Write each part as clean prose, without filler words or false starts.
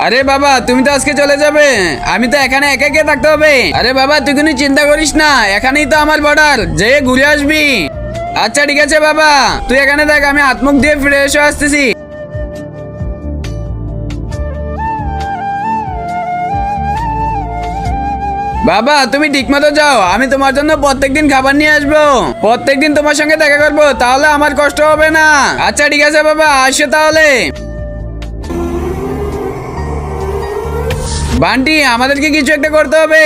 আরে বাবা তুমি তো আজকে চলে যাবে, আমি তো এখানে একা একা থাকতে হবে। আরে বাবা তুই কোনো চিন্তা করিস না, এখানেই তো আমার বর্ডার, যেয়ে ঘুরে আসবি। আচ্ছা ঠিক আছে বাবা, তুই এখানে দেখ, আমি হাত মুখ দিয়ে ফ্রেশ হয়ে আসতেছি। বাবা তুমি ঠিক মতো যাও, আমি তোমার জন্য প্রত্যেকদিন খাবার নিয়ে আসবো, প্রত্যেকদিন তোমার সঙ্গে দেখা করবো, তাহলে আমার কষ্ট হবে না। আচ্ছা ঠিক আছে বাবা, আসো তাহলে। বান্টি আমাদেরকে কিছু একটা করতে হবে,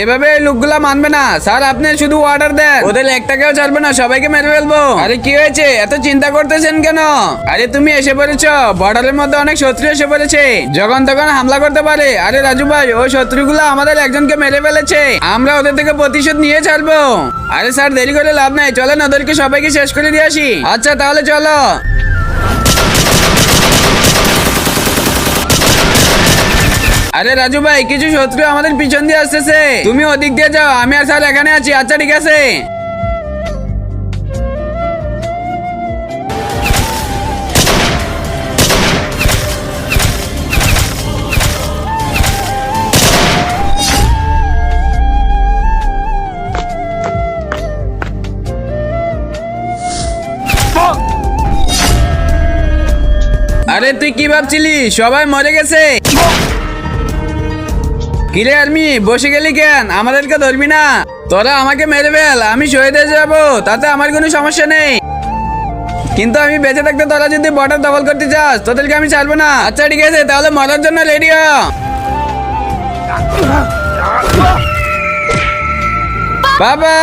এভাবে লোকগুলা মানবে না। স্যার আপনি শুধু অর্ডার দেন, ওদের একটাকেও ছাড়বে না, সবাইকে মেরে ফেলবো। আরে কি হয়েছে, এত চিন্তা করতেছেন কেন? আরে তুমি এসে পড়েছ, বর্ডারের মধ্যে অনেক শত্রু এসে পড়েছে, যখন তখন হামলা করতে পারে। আরে রাজু ভাই, ওই শত্রুগুলো আমাদের একজনকে মেরে ফেলেছে, আমরা ওদের থেকে প্রতিশোধ নিয়ে ছাড়বো। আরে স্যার দেরি করে লাভ নাই, চলেন ওদেরকে সবাইকে শেষ করে দিয়ে আসি। আচ্ছা তাহলে চলো। আরে রাজু ভাই, কিছু শত্রু আমাদের পিছন দিয়ে আসতেছে, তুমি ওদিক দিয়ে যাও, আমি আর স্যার এখানে আছি। আচ্ছা ঠিক আছে। আরে তুই কি ভাবছিলি সবাই মরে গেছে? কিরে আর্মি বসে গেলি কেন, আমাদেরকে ধরবি না? তোরা আমাকে মেরে ফেল, আমি শহীদ হয়ে যাবো, তাতে আমার কোনো সমস্যা নেই, কিন্তু আমি বেঁচে থাকতে তোরা যদি বর্ডার দখল করতে চাস, তোদেরকে আমি ছাড়বো না। আচ্ছা ঠিক আছে, তাহলে মরার জন্য রেডি হ। বাবা,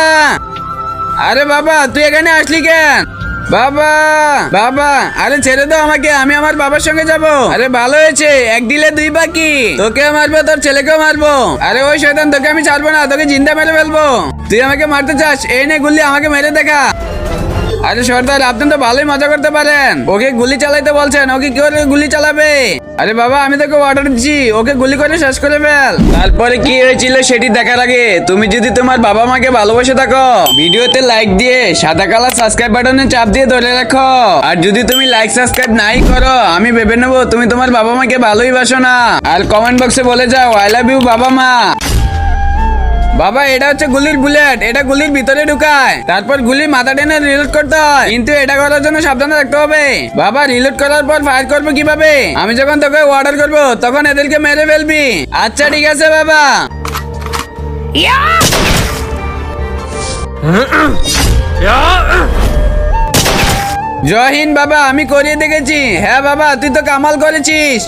আরে বাবা তুই এখানে আসলি কেন? বাবা বাবা, আরে ছেড়ে দাও আমাকে, আমি আমার বাবার সঙ্গে যাব। আরে ভালো হয়েছে, এক দিলে দুই পাখি, তোকে মারবো তোর ছেলেকেও মারবো। আরে ওই শয়তান, তোকে আমি ছাড়বো না, তোকে জিন্দা মেরে ফেলবো। তুই আমাকে মারতে চাস, এই নে গুলি, আমাকে মেরে দেখা। আরে সর্দার আপনি তো ভালোই মজা করতে পারেন, ওকে গুলি চালাইতে বলছেন, ওকে কি করে গুলি চালাবে? আরে বাবা আমি তোকে অর্ডার দিচ্ছি, ওকে গুলি করে শেষ করে ফেল। তারপরে কি হয়েছিল সেটি দেখার আগে তুমি যদি তোমার বাবা মাকে ভালোবাসে থাকো, ভিডিওতে লাইক দিয়ে সাদা কালার সাবস্ক্রাইব বাটনে চাপ দিয়ে ধরে রাখো। আর যদি তুমি লাইক সাবস্ক্রাইব নাই করো, আমি ভেবে নেবো তুমি তোমার বাবা মাকে ভালোই বাসো না। আর কমেন্ট বক্সে বলে যাও আই লাভ ইউ বাবা মা। বাবা এটা হচ্ছে গুলির বুলেট, এটা গুলির ভিতরে ঢুকায়, তারপর গুলি মাথা টেনে রিলোড করতে হয়, কিন্তু এটা করার জন্য সাবধানে রাখতে হবে। বাবা রিলোড করার পর ফায়ার করবো কিভাবে? আমি যখন তোকে অর্ডার করবো তখন এদেরকে মেরে ফেলবি। আচ্ছা ঠিক আছে বাবা। জয় হিন্দ বাবা, আমি করিয়ে দেখেছি। হ্যাঁ বাবা তুই তো কামাল করেছিস।